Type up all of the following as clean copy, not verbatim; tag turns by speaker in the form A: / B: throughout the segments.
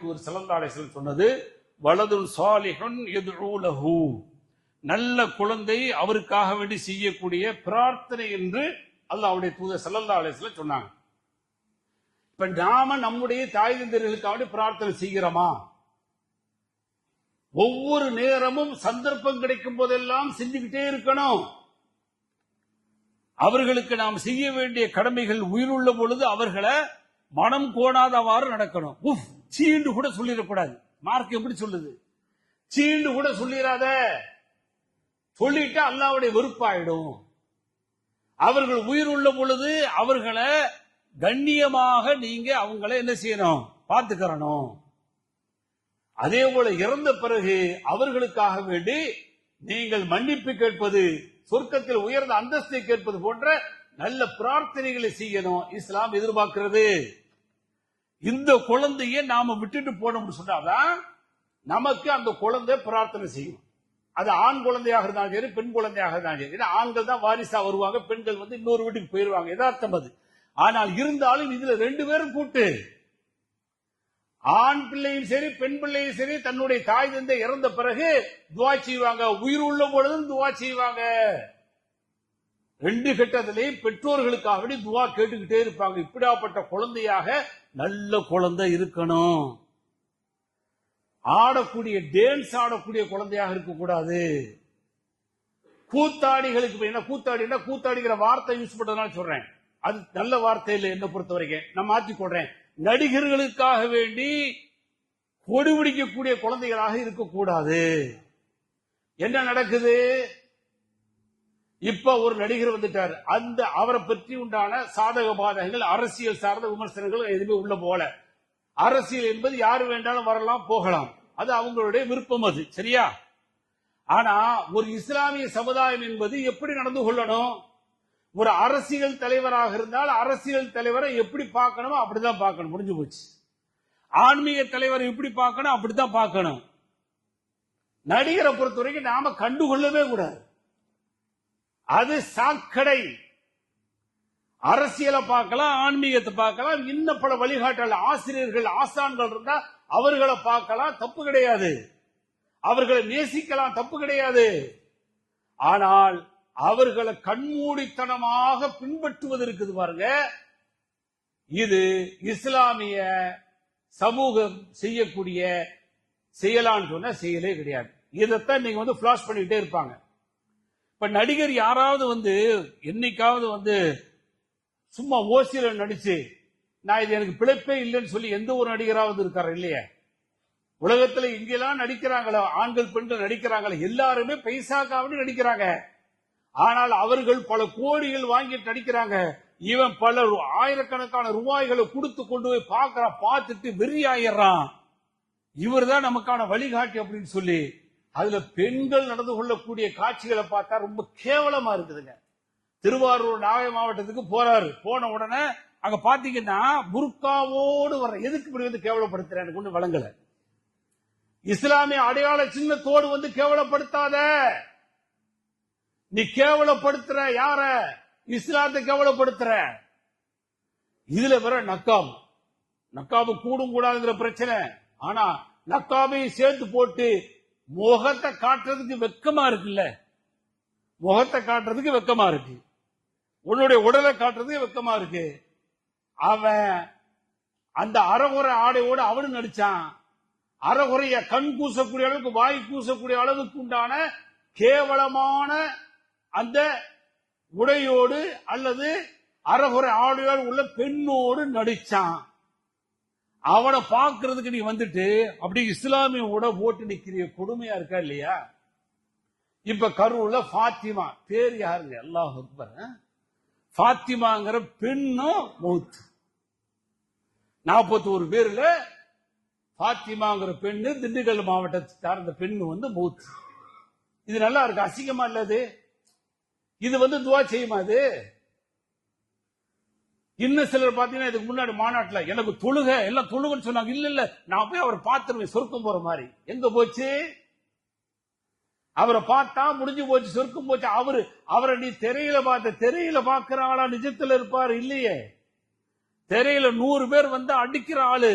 A: தூதர் ஸல்லல்லாஹு அலைஹி வஸல்லம் சொன்னது வலதுன் சாலிஹுன் யதுஊ லஹு, நல்ல குழந்தை அவருக்காக வேண்டி செய்யக்கூடிய பிரார்த்தனை என்று அல்லாஹ்வுடைய தூதர் ஸல்லல்லாஹு அலைஹி வஸல்லம் சொன்னாங்க. இப்ப நாம நம்முடைய தாய் தந்தையர்களுக்காக வேண்டி பிரார்த்தனை செய்கிறோமா? ஒவ்வொரு நேரமும் சந்தர்ப்பம் கிடைக்கும் போதெல்லாம் செஞ்சுக்கிட்டே இருக்கணும். அவர்களுக்கு நாம் செய்ய வேண்டிய கடமைகள் உயிருள்ள பொழுது அவர்களை மனம் கோணாதவாறு நடக்கணும். சீண்டு கூட சொல்லிடக்கூடாது. மார்க் எப்படி சொல்லுது? சீண்டு கூட சொல்லிடாத, சொல்லிட்டு அல்லாஹ்வுடைய வெறுப்பாயிடும். அவர்கள் உயிர் உள்ள பொழுது அவர்களை கண்ணியமாக நீங்க அவங்களை என்ன செய்யணும்? பார்த்துக்கிறணும். அதே போல இறந்த பிறகு அவர்களுக்காக வேண்டி நீங்கள் மன்னிப்பு கேட்பது, சொர்க்கத்தில் உயர்ந்த அந்தஸ்தை கேட்பது போன்ற நல்ல பிரார்த்தனைகளை செய்யணும். இஸ்லாம் எதிர்பார்க்கிறது. இந்த குழந்தைய நாம விட்டுட்டு போனோம்னு சொன்னாதான் நமக்கு அந்த குழந்தை பிரார்த்தனை செய்யும். அது ஆண் குழந்தையாக இருந்தாலும் சரி, பெண் குழந்தையாக இருந்தாலும் சரி. ஏன்னா ஆண்கள் தான் வாரிசா வருவாங்க, பெண்கள் வந்து இன்னொரு வீட்டுக்கு போயிருவாங்க, யதார்த்தம் அது. ஆனால் இருந்தாலும் இதுல 2 பேரும் கூட்டு, ஆண் பிள்ளையும் சரி பெண் பிள்ளையும் சரி தன்னுடைய தாய் தந்தை இறந்த பிறகு துவா செய்வாங்க, உயிர் உள்ள பொழுதும் துவா செய்வாங்க. 2 கட்டத்திலையும் பெற்றோர்களுக்காக வேண்டி துவா கேட்டுக்கிட்டே இருப்பாங்க. இப்படியாப்பட்ட குழந்தையாக நல்ல குழந்தை இருக்கணும். ஆடக்கூடிய டான்ஸ் ஆடக்கூடிய குழந்தையாக இருக்கக்கூடாது. கூத்தாடிகளுக்கு என்ன கூத்தாடினா, கூத்தாடிங்கிற வார்த்தை யூஸ் பண்றதுனால சொல்றேன், அது நல்ல வார்த்தை இல்லை என்ன பொறுத்த வரைக்கும். நான் மாற்றிக் கொள்றேன். நடிகர்களுக்காக வேண்டி கொடி பிடிக்கக்கூடிய குழந்தைகளாக இருக்கக்கூடாது. என்ன நடக்குது? இப்ப ஒரு நடிகர் வந்துட்டார், அந்த அவரை பற்றி உண்டான சாதக பாதகங்கள், அரசியல் சார்ந்த விமர்சனங்கள் எதுவுமே உள்ள போல. அரசியல் என்பது யாரு வேண்டாலும் வரலாம் போகலாம், அது அவங்களுடைய விருப்பம், அது சரியா? ஆனா ஒரு இஸ்லாமிய சமுதாயம் என்பது எப்படி நடந்து கொள்ளணும்? ஒரு அரசியல் தலைவராக இருந்தால் அரசியல் தலைவரை எப்படி பார்க்கணுமோ அப்படிதான் பார்க்கணும். முடிஞ்சு போச்சு. ஆன்மீக தலைவரை எப்படி பார்க்கணும் அப்படித்தான் பார்க்கணும். நடிகரை பொறுத்த வரைக்கும் நாம கண்டுகொள்ளவே கூடாது. அது சாக்கடை. அரசியலை பார்க்கலாம், ஆன்மீகத்தை பார்க்கலாம், இன்னும் பல வழிகாட்டல் ஆசிரியர்கள் ஆசான்கள் இருந்தா அவர்களை பார்க்கலாம், தப்பு கிடையாது. அவர்களை நேசிக்கலாம், தப்பு கிடையாது. ஆனால் அவர்களை கண்மூடித்தனமாக பின்பற்றுவது இருக்குது பாருங்க, இது இஸ்லாமிய சமூகம் செய்யக்கூடிய செயலான்னு சொன்ன செயலே கிடையாது. இதைத்தான் நீங்க வந்து பிளாஷ் பண்ணிக்கிட்டே இருப்பாங்க. இப்ப நடிகர் யாராவது வந்து என்னைக்காவது வந்து சும்மா ஓசியில நடிச்சு நான் இது எனக்கு பிழைப்பே இல்லைன்னு சொல்லி எந்த ஒரு நடிகராவது இருக்காரு இல்லையா? உலகத்துல இங்கெல்லாம் நடிக்கிறாங்களோ, ஆண்கள் பெண்கள் நடிக்கிறாங்களோ, எல்லாருமே பைசாக்காவது நடிக்கிறாங்க. ஆனால் அவர்கள் பல கோடிகள் வாங்கிட்டு நடிக்கிறாங்க. இவன் பல ஆயிரக்கணக்கான ரூபாய்களை கொடுத்து கொண்டு போய் பார்க்கறான், பார்த்துட்டு வெறி ஆயிடுறான். இவர் தான் நமக்கான வழிகாட்டி அப்படின்னு சொல்லி அதுல பெண்கள் நடந்து கொள்ளக்கூடிய காட்சிகளை பார்த்தா ரொம்ப கேவலமா இருக்குதுங்க. திருவாரூர் நாகை மாவட்டத்துக்கு போறாரு, போன உடனே அங்க பாத்தீங்கன்னா புர்காவோடு வர்ற, எதுக்கு இப்படி வந்து கேவலப்படுத்துற? எனக்கு ஒண்ணு வழங்கல. இஸ்லாமிய அடையாள சின்னத்தோடு வந்து கேவலப்படுத்தாத. நீ கேவலப்படுத்துற யார? இஸ்லாத்தை கேவலப்படுத்துற. இதுல வர நக்காபு கூடும் கூடாதுங்கிற பிரச்சனை. ஆனா நக்காபையும் சேர்த்து போட்டு முகத்தை காட்டுறதுக்கு வெக்கமா இருக்குல்ல, முகத்தை காட்டுறதுக்கு வெக்கமா இருக்கு, உன்னுடைய உடலை காட்டுறதுக்கு வெக்கமா இருக்கு. அவன் அந்த அறகுறை ஆடையோடு அவனு நடிச்சான். அறகுறைய கண் கூசக்கூடிய அளவுக்கு, வாய் கூசக்கூடிய அளவுக்கு உண்டான கேவலமான அந்த உடையோடு அல்லது அறகுறை ஆடையோடு உள்ள பெண்ணோடு நடிச்சான். அவனை பார்க்கறதுக்கு நீ வந்துட்டு அப்படி இஸ்லாமிய உடை போட்டு நிக்கிற கொடுமையா இருக்கா இல்லையா? இப்ப கரூர்ல பாத்திமா பேர் யாருங்க? அல்லாஹ் அக்பர். பாத்திமாங்கிற பெண்ணும் மௌத். 41 பேர்ல பாத்திமாங்கிற பெண்ணு, திண்டுக்கல் மாவட்டத்தை சார்ந்த பெண்ணு வந்து மௌத். இது நல்லா இருக்கு, அசிங்கமா இல்லது? இது வந்து துவா செய்யுமா? அது இன்னும் சிலர் பாத்தீங்கன்னா இதுக்கு முன்னாடி மாநாட்டுல எனக்கு தொழுக எல்லாம் தொழுகன்னு சொன்னாங்க. இல்ல நான் போய் அவரை பார்த்துருவேன் சொர்க்கம் போற மாதிரி. எங்க போச்சு? அவரை பார்த்தா முடிஞ்சு போச்சு, சொர்க்கம் போச்சு. அவரை நீ திரையில பார்த்த, திரையில பாக்குற ஆளா நிஜத்துல இருப்பாரு இல்லையே. திரையில 100 பேர் வந்து அடிக்கிற ஆளு,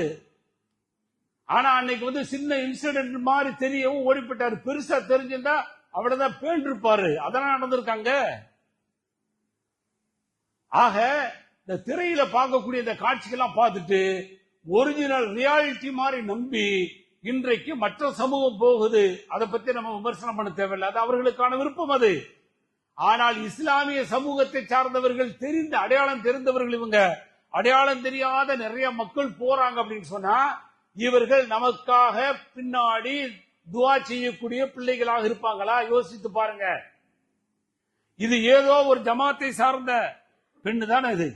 A: ஆனா அன்னைக்கு வந்து சின்ன இன்சிடென்ட் மாதிரி தெரியவும் ஓடிப்பட்டாரு. பெருசா தெரிஞ்சிருந்தா அவ்வளவுதான் பேண்டு இருப்பாரு. அதெல்லாம் நடந்திருக்காங்க. ஆக இந்த திரையில பார்க்கக்கூடிய இந்த காட்சிகள்லாம் பார்த்துட்டு ஒரிஜினல் ரியாலிட்டி மாதிரி நம்பி இன்றைக்கு மற்ற சமூகம் போகுது. அதை பத்தி நம்ம விமர்சனம் பண்ண தேவையில்லை, அது அவர்களுக்கான விருப்பம் அது. ஆனால் இஸ்லாமிய சமூகத்தை சார்ந்தவர்கள், தெரிந்த அடையாளம் தெரிந்தவர்கள், இவங்க அடையாளம் தெரியாத நிறைய மக்கள் போறாங்க அப்படின்னு சொன்னா இவர்கள் நமக்காக பின்னாடி துவா செய்யக்கூடிய பிள்ளைகளாக இருப்பாங்களா? யோசித்து பாருங்க. இது ஏதோ ஒரு ஜமாத்தை சார்ந்த பெண்ணு தானே இது.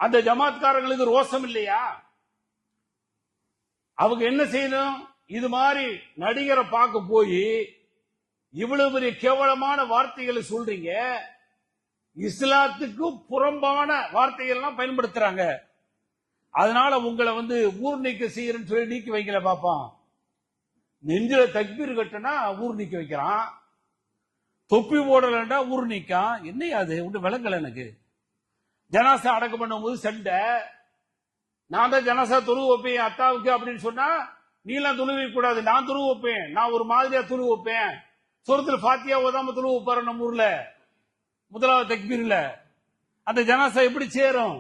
A: அந்த ஜமாத்காரங்களுக்கு ரோசம் இல்லையா? அவங்க என்ன செய்யணும்? இது மாதிரி நடிகரை பார்க்க போய் இவ்வளவு பெரிய கேவலமான வார்த்தைகளை சொல்றீங்க, இஸ்லாத்துக்கு புறம்பான வார்த்தைகள் எல்லாம் பயன்படுத்துறாங்க, அதனால உங்களை வந்து ஊர் நீக்க செய்யறேன்னு சொல்லி நீக்கி வைக்கல பாப்பான். நெஞ்சில தக்பீர் கட்டுனா ஊர் நீக்கி வைக்கிறான், தொப்பி போடலண்டா ஊர் நீக்கான். என்னையா அது ஒன்று விளங்கல எனக்கு. ஜனாசா அடக்கம் பண்ணும் போது சண்டை, நான் தான் ஜனாசா துருவு வைப்பேன் அத்தாவுக்கு அப்படின்னு சொன்னா நீ எல்லாம் துணு வைக்க கூடாது, நான் துருவு வைப்பேன், நான் ஒரு மாதிரியா துருவு வைப்பேன். சூரத்துல ஃபாத்தியா ஓதாம துருவு வைப்பாரு நம்ம ஊர்ல முதலாவது தக்பீர்ல. அந்த ஜனாசா எப்படி சேரும்?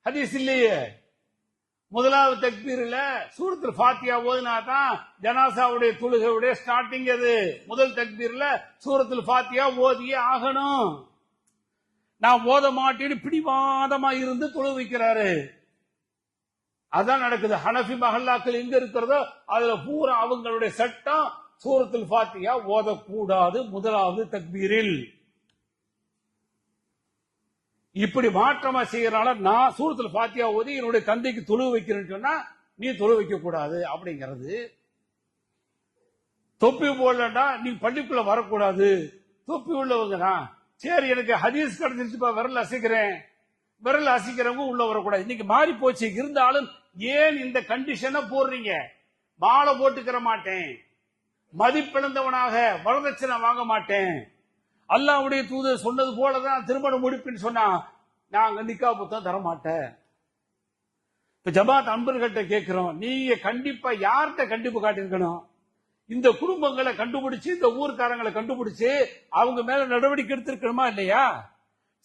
A: ஹதீஸ் இல்லையே. முதலாவது தக்பீர்ல சூரத்துல ஃபாத்தியா ஓதினா தான் ஜனாசாவுடைய தொழுகையுடைய ஸ்டார்டிங். அது முதல் தக்பீர்ல சூரத்துல ஃபாத்தியா ஓதியே ஆகணும். நான் ஓத மாட்டேன்னு பிடிவாதமா இருந்து தொழு வைக்கிறாரு. அதான் நடக்குது. ஹனஃபி மஹல்லாக்கள் எங்க இருக்கிறதோ அதுல பூரா அவங்களுடைய சட்டம் சூரத்துல் ஃபாத்தியா ஓதக்கூடாது முதலாவது தக்பீரில். இப்படி மாற்றமா செய்யறனால நான் சூரத்துல் ஃபாத்தியா ஓதி என்னுடைய தந்தைக்கு தொழு வைக்கிறேன்னு சொன்னா நீ தொழு வைக்க கூடாது அப்படிங்கிறது. தொப்பி போடலடா நீ பள்ளிக்குள்ள வரக்கூடாது, தொப்பி உள்ளவங்க தான். சரி, எனக்கு ஹதீஸ் கிடைச்சிருச்சுப்பா, விரல் அசைக்கிறேன், விரல் அசைக்கிறவங்க உள்ள வரக்கூடாது. இன்னைக்கு மாறி போச்சு. இருந்தாலும் ஏன் இந்த கண்டிஷனை போடுறீங்க? மாலை போட்டுக்கிற மாட்டேன், மதிப்பிழந்தவனாக வரதட்சணை வாங்க மாட்டேன், அல்லாஹ்வுடைய தூதர் சொன்னது போலதான் திருமணம் முடிப்புன்னு சொன்னா நாங்க நிக்கா புத்தகம் தர மாட்டேன். இப்ப ஜமாத் அன்பர்கிட்ட கேட்கிறோம், நீங்க கண்டிப்பா யார்கிட்ட கண்டிப்பு காட்டியிருக்கணும்? இந்த குடும்பங்களை கண்டுபிடிச்சு, இந்த ஊர்க்காரங்களை கண்டுபிடிச்சு அவங்க மேல நடவடிக்கை எடுத்திருக்கணுமா இல்லையா?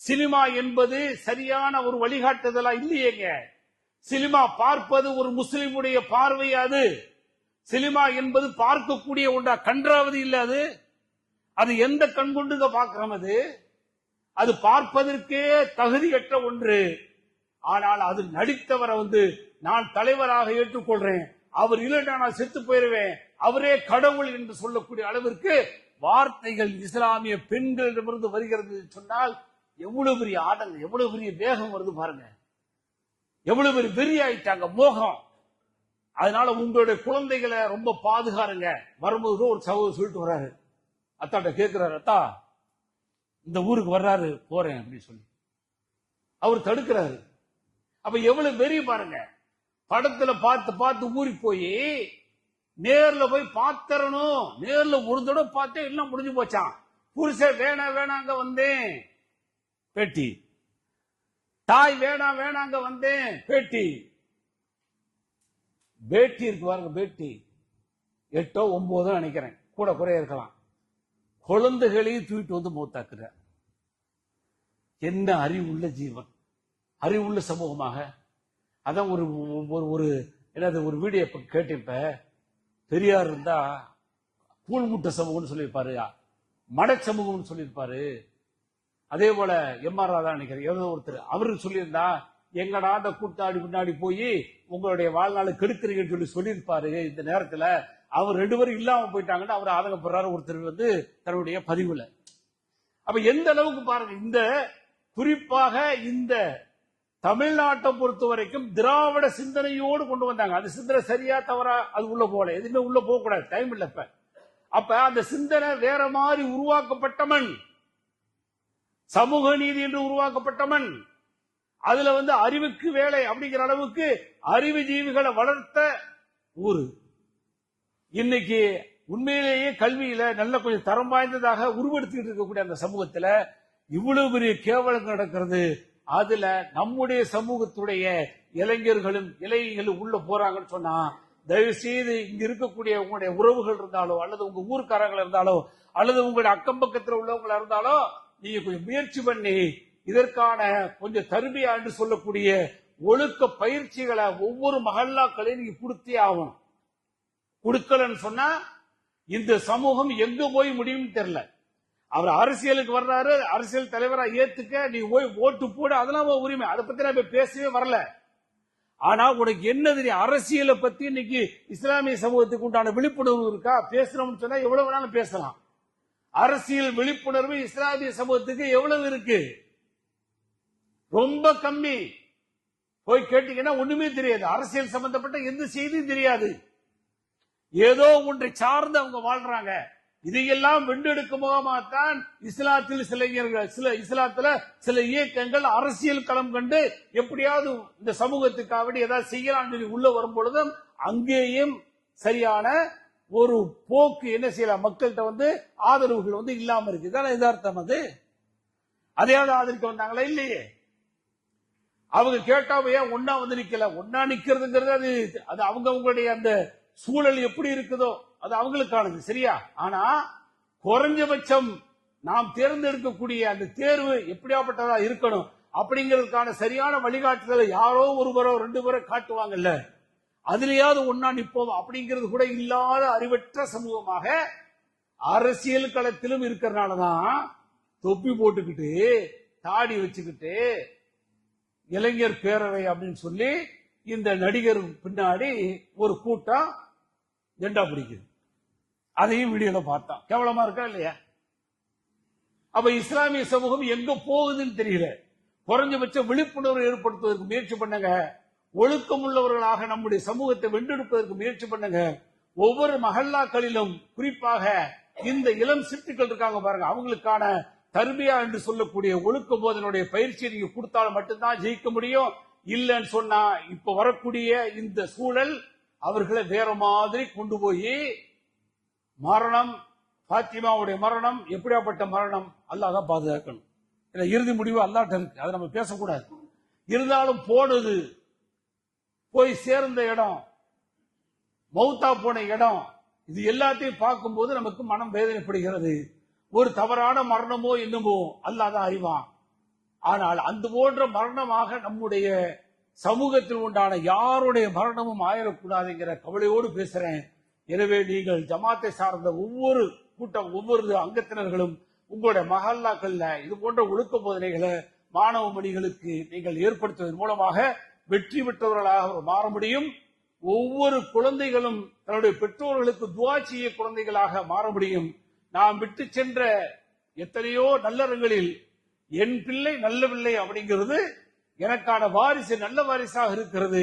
A: சினிமா என்பது சரியான ஒரு வழிகாட்டுதலா இல்லையேங்க. சினிமா பார்ப்பது ஒரு முஸ்லிமுடைய பார்வையாது. சினிமா என்பது பார்க்கக்கூடிய ஒன்றா? கன்றாவது இல்ல அது. அது எந்த கண் கொண்டு பார்க்கிறோம்? அது பார்ப்பதற்கே தகுதியற்ற ஒன்று. ஆனால் அது நடித்தவரை வந்து நான் தலைவராக ஏற்றுக்கொள்றேன், அவர் இல்லைன்னா நான் செத்து போயிருவேன், அவரே கடவுள் என்று சொல்லக்கூடிய அளவிற்கு வார்த்தைகள் இஸ்லாமிய பெண்களிடமிருந்து வருகிறது சொன்னால் எவ்வளவு பெரிய ஆடல், எவ்வளவு பெரிய வேகம் வருது பாருங்க. எவ்வளவு பெரிய வெறி ஆயிட்டாங்க, மோகம். அதனால உங்களுடைய குழந்தைகளை ரொம்ப பாதுகாருங்க. வரும்போது ஒரு சகோதரர் சொல்லிட்டு வர்றாரு, அத்தாட்ட கேட்கிறாரு, அத்தா இந்த ஊருக்கு வர்றாரு போறேன் அப்படின்னு சொல்லி அவர் தடுக்கிறாரு. அப்ப எவ்வளவு வெறி பாருங்க. படத்துல பார்த்து பார்த்து ஊறி போய் நேர்ல போய் பாத்தரணும். நேர்ல ஒரு தடவை பார்த்தே எல்லாம் முடிஞ்சு போச்சான். புருஷன் வேணாங்க வந்தேன் பேட்டி, தாய் வேணாங்க வந்தேன் பேட்டி. பேட்டி இருக்கு பாருங்க, பேட்டி 8 or 9 நினைக்கிறேன், கூட குறைய இருக்கலாம். குழந்தைகளையும் தூக்கிட்டு வந்து மூத்தாக்குற என்ன அறிவுள்ள ஜீவன், அறிவுள்ள சமூகமாக. அதான் ஒரு ஒரு என்னது ஒரு வீடியோ கேட்டிருப்ப, பெரியார் இருந்தா கூழ்முட்ட சமூகம்னு சொல்லியிருப்பாரு, மட சமூகம்னு சொல்லியிருப்பாரு. அதே போல எம்ஆர் ராதா நினைக்கிறேன் ஏதோ ஒருத்தர் அவரு சொல்லியிருந்தா எங்கடா அந்த கூட்டாடி முன்னாடி போய் உங்களுடைய வாழ்நாளை கெடுக்கிறீங்கன்னு சொல்லியிருப்பாரு. இந்த நேரத்துல அவர் 2 பேரும் இல்லாம போயிட்டாங்கன்னு அவர் ஆதங்கப்படுறாரு ஒருத்தர் வந்து தன்னுடைய பதிவுல. அப்ப எந்த அளவுக்கு பாருங்க. இந்த குறிப்பாக இந்த தமிழ்நாட்டை பொறுத்த வரைக்கும் திராவிட சிந்தனையோடு கொண்டு வந்தாங்க. அந்த சிந்தனை சரியா தவறா அது உள்ள போல, எதுவுமே உள்ள போக கூடாது, டைம் இல்ல. அப்ப அந்த சிந்தனை வேற மாதிரி உருவாக்கப்பட்டவன், சமூக நீதி என்று உருவாக்கப்பட்டவன், அதுல வந்து அறிவுக்கு வேலை அப்படிங்கிற அளவுக்கு அறிவு ஜீவிகளை வளர்த்த ஊரு. இன்னைக்கு உண்மையிலேயே கல்வியில நல்ல கொஞ்சம் தரம் வாய்ந்ததாக உருவெடுத்துக்கிட்டு இருக்கக்கூடிய அந்த சமூகத்துல இவ்வளவு பெரிய கேவலம் நடக்கிறது. அதுல நம்முடைய சமூகத்துடைய இளைஞர்களும் இளைஞர்களும் உள்ள போறாங்கன்னு சொன்னா தயவு செய்து இங்க இருக்கக்கூடிய உங்களுடைய உறவுகள் இருந்தாலோ அல்லது உங்க ஊர்க்காரங்கள் இருந்தாலோ அல்லது உங்களுடைய அக்கம் பக்கத்தில் உள்ளவங்களா இருந்தாலோ நீங்க கொஞ்சம் முயற்சி பண்ணி இதற்கான கொஞ்சம் தர்பியா என்று சொல்லக்கூடிய ஒழுக்க பயிற்சிகளை ஒவ்வொரு மஹல்லாக்களையும் நீங்க கொடுத்தே ஆகணும். கொடுக்கலன்னு சொன்னா இந்த சமூகம் எங்க போய் முடியும்னு தெரியல. அவர் அரசியலுக்கு வர்றாரு, அரசியல் தலைவரா ஏத்துக்க, நீ போய் ஓட்டு போடு, அதெல்லாம் உரிமை, அதை பத்தி நான் பேசவே வரல. ஆனா உனக்கு என்ன தெரியும் அரசியலை பத்தி? இன்னைக்கு இஸ்லாமிய சமூகத்துக்கு உண்டான விழிப்புணர்வு இருக்கா? பேசுறோம்னு சொன்னா எவ்வளவு வேணாலும் பேசலாம். அரசியல் விழிப்புணர்வு இஸ்லாமிய சமூகத்துக்கு எவ்வளவு இருக்கு? ரொம்ப கம்மி. போய் கேட்டீங்கன்னா ஒண்ணுமே தெரியாது. அரசியல் சம்பந்தப்பட்ட எந்த செய்தியும் தெரியாது. ஏதோ ஒன்றை சார்ந்து அவங்க வாழ்றாங்க. இதையெல்லாம் வென்றெடுக்கும் முகமாகத்தான் இஸ்லாத்தில் சில இஸ்லாத்துல சில இயக்கங்கள் அரசியல் களம் கண்டு எப்படியாவது இந்த சமூகத்துக்காக ஏதாவது செய்யலாம் சொல்லி உள்ள வரும் பொழுதும் அங்கேயும் சரியான ஒரு போக்கு என்ன செய்யலாம், மக்கள்கிட்ட ஆதரவுகள் இல்லாம இருக்கு. இதான எதார்த்தம். அதையாவது ஆதரிக்க வந்தாங்களா? இல்லையே. அவங்க கேட்டாவே ஏன் ஒன்னா நிக்கல? ஒன்னா நிக்கிறதுங்கிறது அது அவங்களுடைய அந்த சூழல் எப்படி இருக்குதோ அது அவங்களுக்கானது, சரியா? ஆனா குறைஞ்சபட்சம் நாம் தேர்ந்தெடுக்கக்கூடிய அந்த தேர்வு எப்படியாப்பட்டதா இருக்கணும் அப்படிங்கிறதுக்கான சரியான வழிகாட்டுதலை யாரோ ஒருவரோ ரெண்டு பேரோ காட்டுவாங்கல்ல, அதுலயாவது ஒன்னா நிப்போம் அப்படிங்கிறது கூட இல்லாத அறிவற்ற சமூகமாக அரசியல் களத்திலும் இருக்கிறனாலதான் தொப்பி போட்டுக்கிட்டு தாடி வச்சுக்கிட்டு இளைஞர் பேரவை அப்படின்னு சொல்லி இந்த நடிகர் பின்னாடி ஒரு கூட்டம் ஜெண்டா பிடிக்குது. அதையும் வீடியோல பார்த்தா கேவலமா இருக்கா இல்லையா? அப்ப இஸ்லாமிய சமூகம் எங்க போகுதுன்னு தெரியல. குறைஞ்சபட்ச விழிப்புணர்வு ஏற்படுத்துவதற்கு முயற்சி பண்ணுங்க. ஒழுக்கம் உள்ளவர்களாக நம்முடைய சமூகத்தை வென்றெடுப்பதற்கு முயற்சி பண்ணுங்க. ஒவ்வொரு மஹல்லாக்களிலும் குறிப்பாக இந்த இளம் சிட்டுக்கள் இருக்காங்க பாருங்க, அவங்களுக்கான தர்பியா என்று சொல்லக்கூடிய ஒழுக்க போதனுடைய பயிற்சியை நீங்க கொடுத்தாலும் மட்டும்தான் ஜெயிக்க முடியும். இல்லைன்னு சொன்னா இப்ப வரக்கூடிய இந்த சூழல் அவர்களை வேற மாதிரி கொண்டு போய் மரணம், பாத்திமாவுடைய மரணம் எப்படியாப்பட்ட மரணம் அல்லாஹ் தான் பாதுகாக்கணும். இறுதி முடிவு அல்லாஹ்ட்ட இருக்கு, அதை நம்ம பேசக்கூடாது. இருந்தாலும் போனது போய் சேர்ந்த இடம், மௌத்தா போன இடம், இது எல்லாத்தையும் பார்க்கும்போது நமக்கு மனம் வேதனைப்படுகிறது. ஒரு தவறான மரணமோ என்னமோ அல்லாஹ் தான் அறிவான். ஆனால் அந்த போன்ற மரணமாக நம்முடைய சமூகத்தில் உண்டான யாருடைய மரணமும் ஆயிடக்கூடாதுங்கிற கவலையோடு பேசுறேன். எனவே நீங்கள் ஜமாத்தை சார்ந்த ஒவ்வொரு கூட்டம், ஒவ்வொரு அங்கத்தினர்களும் உங்களுடைய மஹல்லாக்கள்ல இது போன்ற ஒழுக்க போதனைகளை மாணவ மணிகளுக்கு நீங்கள் ஏற்படுத்துவதன் மூலமாக வெற்றி பெற்றவர்களாக மாற முடியும். ஒவ்வொரு குழந்தைகளும் தன்னுடைய பெற்றோர்களுக்கு துவா செய்ய குழந்தைகளாக மாற முடியும். நாம் விட்டு சென்ற எத்தனையோ நல்லறங்களில் என் பிள்ளை நல்ல பிள்ளை அப்படிங்கிறது எனக்கான வாரிசு நல்ல வாரிசாக இருக்கிறது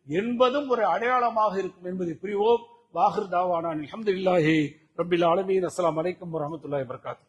A: என்பதும் ஒரு அடையாளமாக இருக்கும் என்பதை புரிவோம். வாஹிர் தாவானா அல்ஹம்துலில்லாஹி ரப்பில் ஆலமீன். அஸ்ஸலாமு அலைக்கும் வரஹ்மத்துல்லாஹி வபரகாத்துஹு.